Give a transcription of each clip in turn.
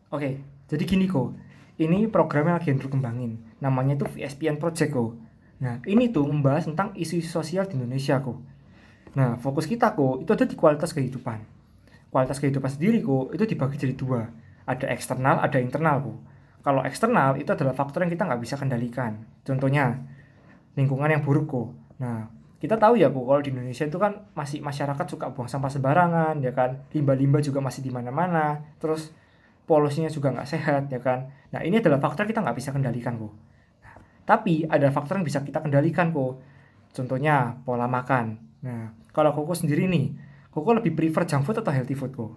Oke, jadi gini kok. Ini programnya lagi Andrew kembangin. Namanya itu VSPN Project kok. Nah, ini tuh membahas tentang isu-isu sosial di Indonesia kok. Nah, fokus kita kok itu ada di kualitas kehidupan. Kualitas kehidupan sendiri kok itu dibagi jadi dua. Ada eksternal, ada internal kok. Kalau eksternal itu adalah faktor yang kita nggak bisa kendalikan. Contohnya lingkungan yang buruk kok. Nah, kita tahu ya kok kalau di Indonesia itu kan masih masyarakat suka buang sampah sembarangan ya kan. Limbah-limbah juga masih di mana-mana. Terus polusinya juga nggak sehat ya kan. Nah, ini adalah faktor kita nggak bisa kendalikan kok. Tapi ada faktor yang bisa kita kendalikan kok. Contohnya pola makan. Nah, kalau Koko sendiri nih, Koko lebih prefer junk food atau healthy food kok?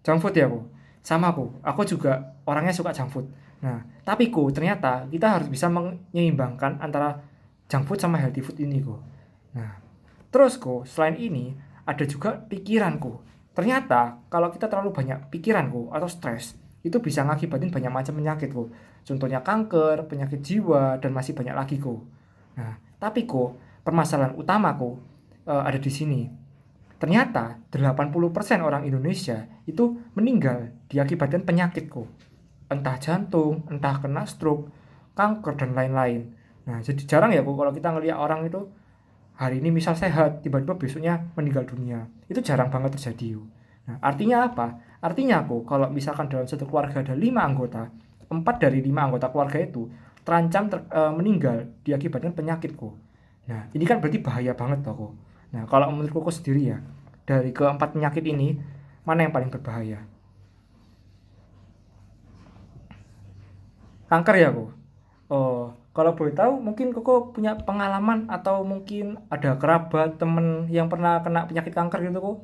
Junk food ya kok? Sama kok, aku juga orangnya suka junk food. Nah, tapi kok ternyata kita harus bisa menyeimbangkan antara junk food sama healthy food ini kok. Nah, terus kok selain ini ada juga pikiran kok. Ternyata kalau kita terlalu banyak pikiran kok atau stres, itu bisa ngakibatin banyak macam penyakit kok. Contohnya kanker, penyakit jiwa, dan masih banyak lagi kok. Nah, tapi kok permasalahan utama kok ada di sini. Ternyata 80% orang Indonesia itu meninggal diakibatkan penyakit kok. Entah jantung, entah kena stroke, kanker, dan lain-lain. Nah, jadi jarang ya kok kalau kita ngelihat orang itu hari ini misal sehat, tiba-tiba besoknya meninggal dunia. Itu jarang banget terjadi. Nah, artinya apa? Artinya kok kalau misalkan dalam satu keluarga ada 5 anggota, 4 dari 5 anggota keluarga itu terancam meninggal diakibatkan penyakit kok. Nah, ini kan berarti bahaya banget toh kok. Nah, kalau menurut koko sendiri ya, dari keempat penyakit ini, mana yang paling berbahaya? Kanker ya kok? Oh, kalau boleh tahu mungkin koko punya pengalaman atau mungkin ada kerabat, temen yang pernah kena penyakit kanker gitu kok?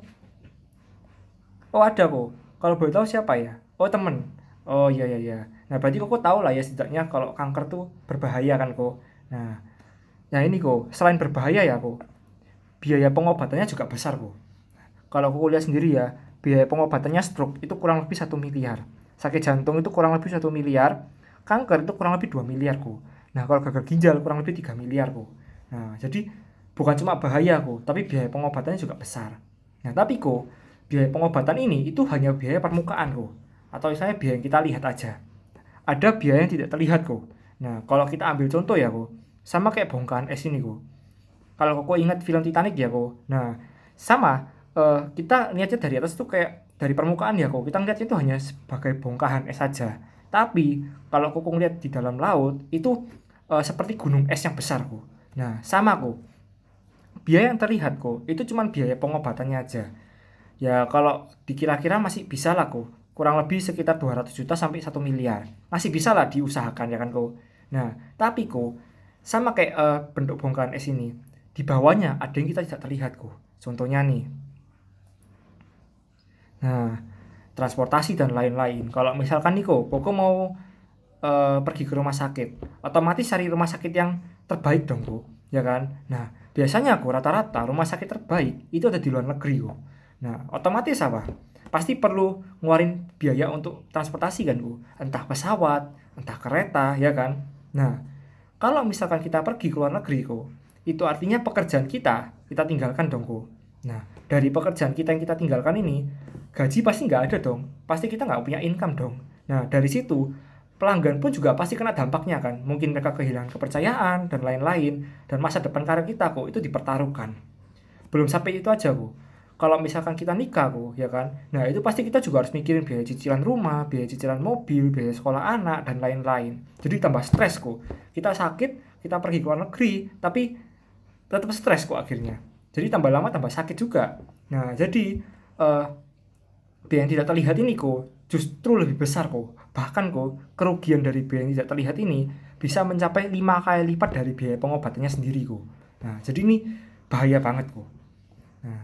Oh ada kok. Kalau boleh tahu siapa ya? Oh temen. Oh iya iya iya. Nah berarti koko tahu lah ya setidaknya kalau kanker tuh berbahaya kan kok. Nah, nah ini kok, selain berbahaya ya kok, biaya pengobatannya juga besar kok. Kalau aku lihat sendiri ya, biaya pengobatannya stroke itu kurang lebih 1 miliar. Sakit jantung itu kurang lebih 1 miliar. Kanker itu kurang lebih 2 miliar kok. Nah, kalau gagal ginjal kurang lebih 3 miliar kok. Nah, jadi bukan cuma bahaya kok, tapi biaya pengobatannya juga besar. Nah, tapi kok biaya pengobatan ini itu hanya biaya permukaan kok. Atau misalnya biaya yang kita lihat aja. Ada biaya yang tidak terlihat kok. Nah, kalau kita ambil contoh ya kok, sama kayak bongkahan es ini kok. Kalau koko ingat film Titanic ya kok. Nah, sama kita lihatnya dari atas tuh kayak dari permukaan ya kok. Kita ngeliatnya itu hanya sebagai bongkahan es saja. Tapi kalau koko ngeliat di dalam laut itu seperti gunung es yang besar kok. Nah, sama kok. Biaya yang terlihat kok itu cuma biaya pengobatannya aja. Ya kalau dikira-kira masih bisa lah kok. Kurang lebih sekitar 200 juta sampai 1 miliar. Masih bisa lah diusahakan ya kan kok. Nah, tapi kok sama kayak bentuk bongkahan es ini. Di bawahnya ada yang kita tidak terlihat kok. Contohnya nih. Nah, transportasi dan lain-lain. Kalau misalkan nih kok mau pergi ke rumah sakit, otomatis cari rumah sakit yang terbaik dong kok, ya kan? Nah, biasanya kok rata-rata rumah sakit terbaik itu ada di luar negeri kok. Nah, otomatis apa? Pasti perlu ngeluarin biaya untuk transportasi kan kok, entah pesawat, entah kereta, ya kan? Nah, kalau misalkan kita pergi ke luar negeri kok, itu artinya pekerjaan kita tinggalkan dong kok. Nah, dari pekerjaan kita yang kita tinggalkan ini, gaji pasti nggak ada dong. Pasti kita nggak punya income dong. Nah, dari situ pelanggan pun juga pasti kena dampaknya kan. Mungkin mereka kehilangan kepercayaan dan lain-lain. Dan masa depan karir kita kok itu dipertaruhkan. Belum sampai itu aja kok. Kalau misalkan kita nikah kok, ya kan. Nah, itu pasti kita juga harus mikirin biaya cicilan rumah, biaya cicilan mobil, biaya sekolah anak dan lain-lain. Jadi tambah stres kok. Kita sakit, kita pergi ke luar negeri, tapi tetap stres kok akhirnya. Jadi tambah lama tambah sakit juga. Nah, jadi eh, biaya yang tidak terlihat ini kok justru lebih besar kok. Bahkan kok kerugian dari biaya yang tidak terlihat ini bisa mencapai 5 kali lipat dari biaya pengobatannya sendiri kok. Nah, jadi ini bahaya banget kok. Nah,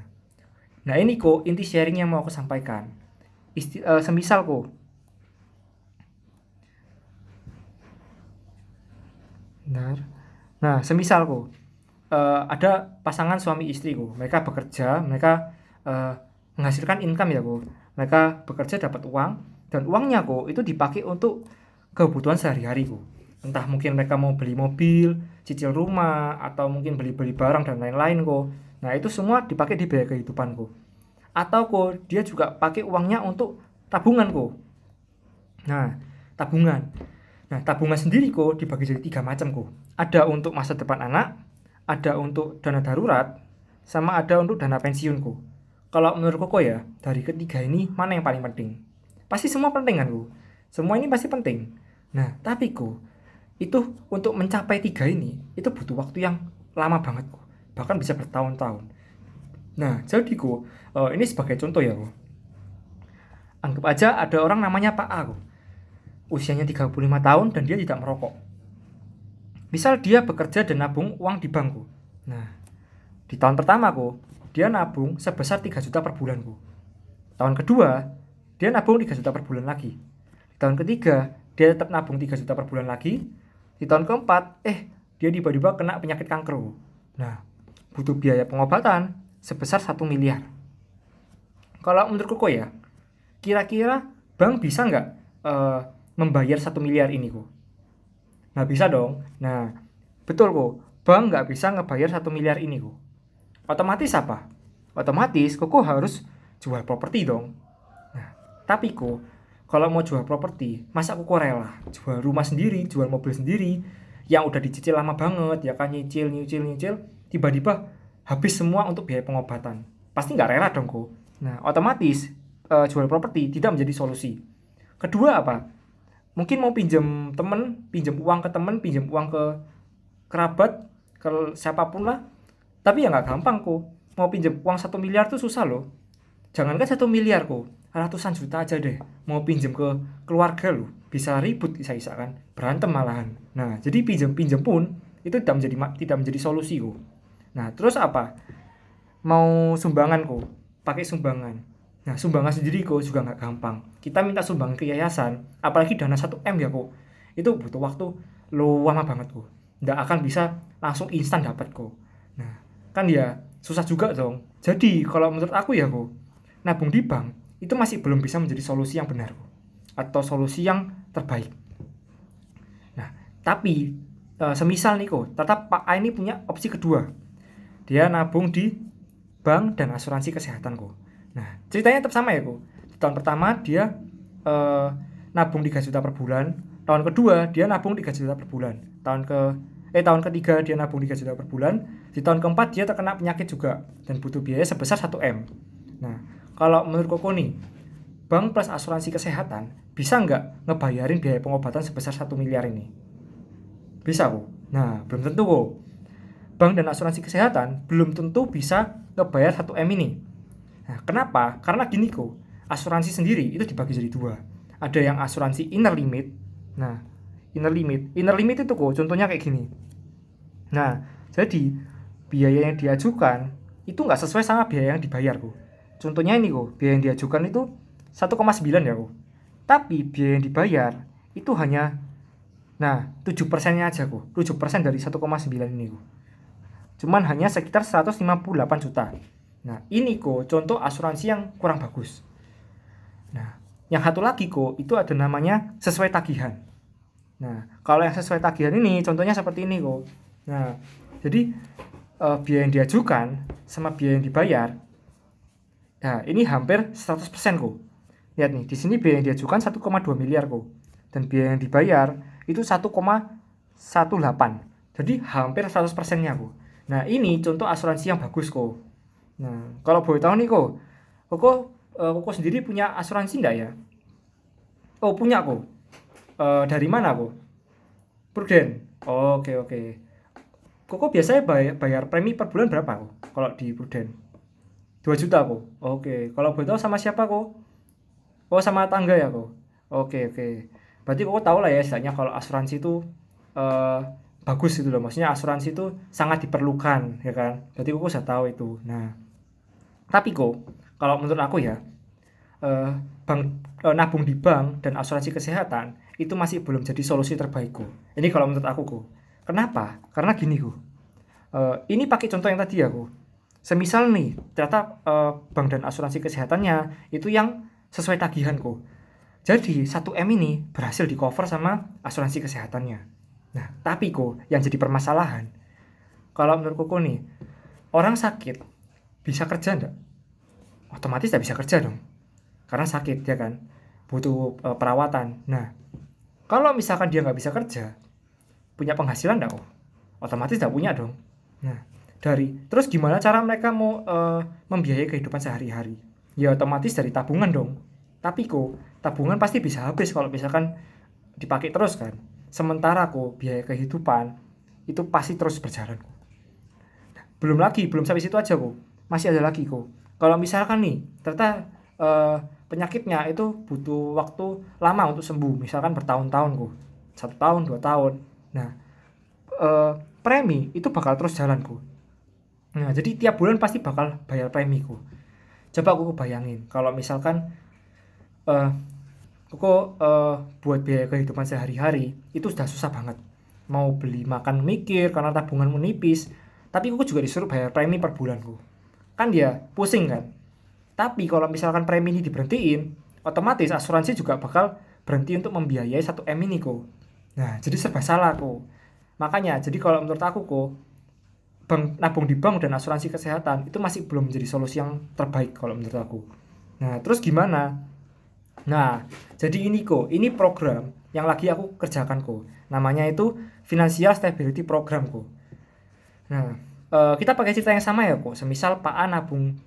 nah ini kok inti sharing yang mau aku sampaikan. Semisal kok. Benar. Nah, semisal kok ada pasangan suami istri kok. Mereka bekerja, mereka eh, menghasilkan income ya kok. Mereka bekerja dapat uang dan uangnya kok itu dipakai untuk kebutuhan sehari-hari kok. Entah mungkin mereka mau beli mobil, cicil rumah, atau mungkin beli-beli barang dan lain-lain kok. Nah, itu semua dipakai di biaya kehidupan kok. Atau kok dia juga pakai uangnya untuk tabungan kok. Nah, tabungan. Nah, tabungan sendiri kok dibagi jadi 3 macam kok. Ada untuk masa depan anak, ada untuk dana darurat, sama ada untuk dana pensiun kok. Kalau menurut Koko ya, dari ketiga ini mana yang paling penting? Pasti semua penting kan kok. Semua ini pasti penting. Nah, tapi kok itu untuk mencapai tiga ini itu butuh waktu yang lama banget kok. Bahkan bisa bertahun-tahun. Nah, jadi kok ini sebagai contoh ya kok. Anggap aja ada orang namanya Pak A kok. Usianya 35 tahun dan dia tidak merokok. Misal dia bekerja dan nabung uang di bank kok. Nah, di tahun pertama kok dia nabung sebesar 3 juta per bulan kok. Tahun kedua, dia nabung 3 juta per bulan lagi. Di tahun ketiga, dia tetap nabung 3 juta per bulan lagi. Di tahun keempat, dia tiba-tiba kena penyakit kanker. Nah, butuh biaya pengobatan sebesar 1 miliar. Kalau menurut Koko ya, kira-kira bank bisa nggak membayar 1 miliar ini kok? Nggak bisa dong. Nah, betul kok, bank nggak bisa ngebayar 1 miliar ini kok. Otomatis apa? Otomatis Koko harus jual properti dong. Nah, tapi kok kalau mau jual properti, masa Koko rela jual rumah sendiri, jual mobil sendiri yang udah dicicil lama banget ya kan, nyicil, tiba-tiba habis semua untuk biaya pengobatan. Pasti nggak rela dong kok. Nah, otomatis jual properti tidak menjadi solusi. Kedua apa? Mungkin mau pinjam temen, pinjam uang ke temen, pinjam uang ke kerabat, ke siapapun lah. Tapi ya nggak gampang kok. Mau pinjam uang 1 miliar tuh susah loh. Jangankan 1 miliar kok, ratusan juta aja deh. Mau pinjam ke keluarga loh, bisa ribut bisa-bisa kan, berantem malahan. Nah, jadi pinjam-pinjam pun itu tidak menjadi solusi kok. Nah, terus apa? Mau sumbangan kok, pakai sumbangan. Nah, sumbangan sendiri kok juga nggak gampang. Kita minta sumbangan ke yayasan, apalagi dana 1 M ya kok. Itu butuh waktu lama banget kok. Nggak akan bisa langsung instan dapat kok. Nah, kan ya susah juga dong. Jadi kalau menurut aku ya kok, nabung di bank itu masih belum bisa menjadi solusi yang benar kok. Atau solusi yang terbaik. Nah, tapi semisal nih kok, tetap Pak A ini punya opsi kedua. Dia nabung di bank dan asuransi kesehatan kok. Nah, ceritanya tetap sama ya kok. Di tahun pertama dia eh, nabung 3 juta per bulan. Tahun kedua dia nabung 3 juta per bulan. Tahun ketiga dia nabung 3 juta per bulan. Di tahun keempat dia terkena penyakit juga dan butuh biaya sebesar 1 M. Nah, kalau menurut Koko nih, bank plus asuransi kesehatan bisa nggak ngebayarin biaya pengobatan sebesar 1 miliar ini? Bisa kok. Nah, belum tentu kok. Bank dan asuransi kesehatan belum tentu bisa ngebayar 1 M ini. Nah, kenapa? Karena gini kok, asuransi sendiri itu dibagi jadi dua. Ada yang asuransi inner limit. Nah, inner limit itu kok contohnya kayak gini. Nah, jadi biaya yang diajukan itu nggak sesuai sama biaya yang dibayar kok. Contohnya ini kok, biaya yang diajukan itu 1,9 ya kok. Tapi biaya yang dibayar itu hanya 7%-nya aja kok. 7% dari 1,9 ini kok. Cuman hanya sekitar 158 juta. Nah, ini kok contoh asuransi yang kurang bagus. Nah, yang satu lagi kok itu ada namanya sesuai tagihan. Nah, kalau yang sesuai tagihan ini contohnya seperti ini kok. Nah, jadi biaya yang diajukan sama biaya yang dibayar, nah ini hampir 100% kok. Lihat nih, di sini biaya yang diajukan 1,2 miliar kok. Dan biaya yang dibayar itu 1,18. Jadi hampir 100%-nya kok. Nah, ini contoh asuransi yang bagus kok. Nah, kalau boleh tahu nih kok, Koko sendiri punya asuransi enggak ya? Oh, punya kok. Dari mana kok? Prudent. Oke, oke. Koko biasanya bayar premi per bulan berapa kok? Kalau di Prudent? 2 juta kok. Oke. Kalau boleh tahu sama siapa kok? Oh, sama tangga ya kok. Oke, oke. Berarti Koko tahu lah ya istilahnya kalau asuransi itu eh, bagus itu loh. Maksudnya asuransi itu sangat diperlukan, ya kan? Berarti Koko sudah tahu itu. Nah, tapi kok kalau menurut aku ya, eh, bank nabung di bank dan asuransi kesehatan itu masih belum jadi solusi terbaik kok. Ini kalau menurut aku kok. Kenapa? Karena gini kok. Ini pakai contoh yang tadi ya kok. Semisal nih, ternyata bank dan asuransi kesehatannya itu yang sesuai tagihan kok. Jadi 1 M ini berhasil di cover sama asuransi kesehatannya. Nah, tapi kok yang jadi permasalahan, kalau menurut Koko nih, orang sakit bisa kerja enggak? Otomatis tidak bisa kerja dong. Karena sakit ya kan. butuh perawatan. Nah, kalau misalkan dia nggak bisa kerja, punya penghasilan nggak kok? Otomatis nggak punya dong. Nah, terus gimana cara mereka mau membiayai kehidupan sehari-hari? Ya otomatis dari tabungan dong. Tapi kok tabungan pasti bisa habis kalau misalkan dipakai terus kan. Sementara kok biaya kehidupan itu pasti terus berjalan. Belum sampai situ aja kok. Masih ada lagi kok. Kalau misalkan nih, ternyata penyakitnya itu butuh waktu lama untuk sembuh, misalkan bertahun-tahun kok. 1 tahun, 2 tahun. Nah, premi itu bakal terus jalan kok. Nah, jadi tiap bulan pasti bakal bayar premi kok. Coba aku bayangin, kalau misalkan buat biaya kehidupan sehari-hari itu sudah susah banget. Mau beli makan mikir karena tabungan menipis, tapi aku juga disuruh bayar premi per bulanku. Kan dia pusing kan. Tapi kalau misalkan premi ini diberhentiin, otomatis asuransi juga bakal berhenti untuk membiayai 1M ini kok. Nah, jadi serba salah kok. Makanya, jadi kalau menurut aku kok, nabung di bank dan asuransi kesehatan itu masih belum menjadi solusi yang terbaik kalau menurut aku. Nah, terus gimana? Nah, jadi ini program yang lagi aku kerjakan kok. Namanya itu Financial Stability Program kok. Nah, kita pakai cerita yang sama ya kok. Semisal Pak A nabung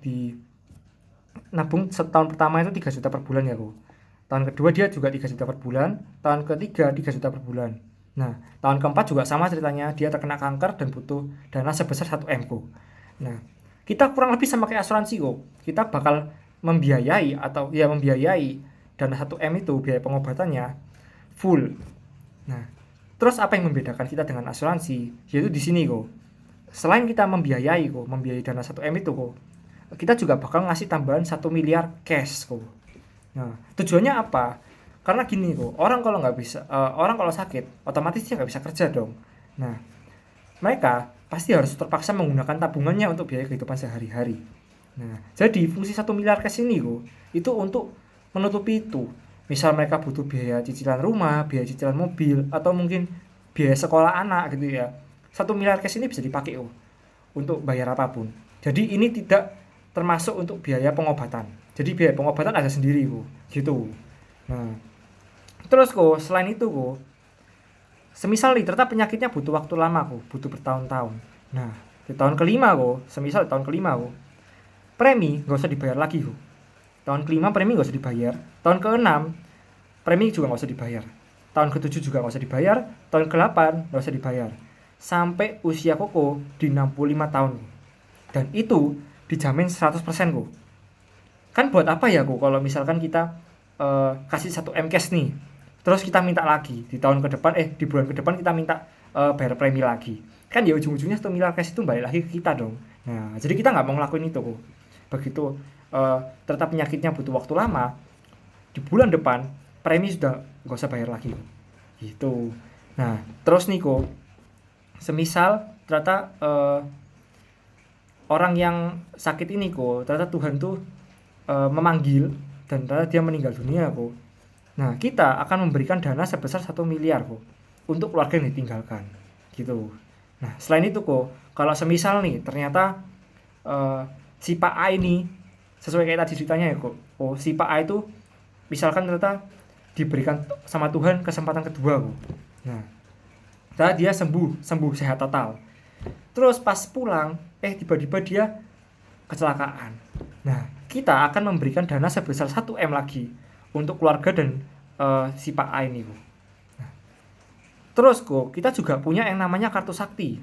setahun pertama itu 3 juta per bulan ya kok. Tahun kedua dia juga 3 juta per bulan, tahun ketiga 3 juta per bulan. Nah, tahun keempat juga sama ceritanya, dia terkena kanker dan butuh dana sebesar 1M kok. Nah, kita kurang lebih sama kayak asuransi kok. Kita bakal membiayai dana 1M itu, biaya pengobatannya full. Nah, terus apa yang membedakan kita dengan asuransi? Yaitu di sini kok. Selain kita membiayai dana 1M itu kok, kita juga bakal ngasih tambahan 1 miliar cash kok. Nah, tujuannya apa? Karena gini kok, orang kalau sakit, otomatis dia nggak bisa kerja dong. Nah, mereka pasti harus terpaksa menggunakan tabungannya untuk biaya kehidupan sehari-hari. Nah, jadi fungsi 1 miliar cash ini kok, itu untuk menutupi itu. Misal mereka butuh biaya cicilan rumah, biaya cicilan mobil, atau mungkin biaya sekolah anak gitu ya. 1 miliar cash ini bisa dipakai untuk bayar apapun. Jadi ini tidak termasuk untuk biaya pengobatan. Jadi biaya pengobatan ada sendiri gitu. Nah, terus selain itu semisal nih ternyata penyakitnya butuh waktu lama butuh bertahun-tahun. Nah, di tahun kelima premi nggak usah dibayar lagi Tahun kelima premi nggak usah dibayar. Tahun keenam premi juga nggak usah dibayar. Tahun ketujuh juga nggak usah dibayar. Tahun ke-8 nggak usah dibayar. Sampai usia koko di 65 tahun. Dan itu dijamin 100% Kan buat apa ya kalau misalkan kita kasih 1M cash nih, terus kita minta lagi di bulan ke depan kita minta bayar premi lagi, kan ya ujung-ujungnya 1 miliar cash itu balik lagi ke kita dong. Nah, jadi kita nggak mau ngelakuin itu begitu ternyata penyakitnya butuh waktu lama, di bulan depan premi sudah nggak usah bayar lagi gitu. Nah, terus nih semisal ternyata orang yang sakit ini ternyata Tuhan tuh memanggil dan ternyata dia meninggal dunia Nah, kita akan memberikan dana sebesar 1 miliar untuk keluarga yang ditinggalkan gitu. Nah, selain itu kalau semisal nih ternyata si Pak A ini sesuai kayak tadi ceritanya ya si Pak A itu misalkan ternyata diberikan sama Tuhan kesempatan kedua Nah, ternyata dia sembuh sehat total. Terus pas pulang tiba-tiba dia kecelakaan. Nah, kita akan memberikan dana sebesar 1M lagi untuk keluarga dan si Pak A ini Nah, terus kita juga punya yang namanya kartu sakti.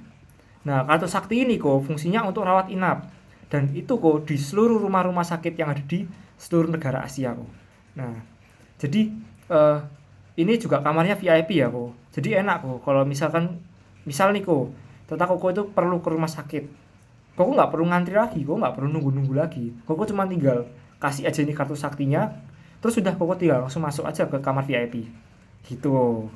Nah, kartu sakti ini fungsinya untuk rawat inap, dan itu di seluruh rumah-rumah sakit yang ada di seluruh negara Asia Nah, jadi ini juga kamarnya VIP ya jadi enak kalau misal nih ternyata itu perlu ke rumah sakit, nggak perlu ngantri lagi, nggak perlu nunggu lagi, cuma tinggal kasih aja ini kartu saktinya, terus sudah tinggal langsung masuk aja ke kamar VIP gitu.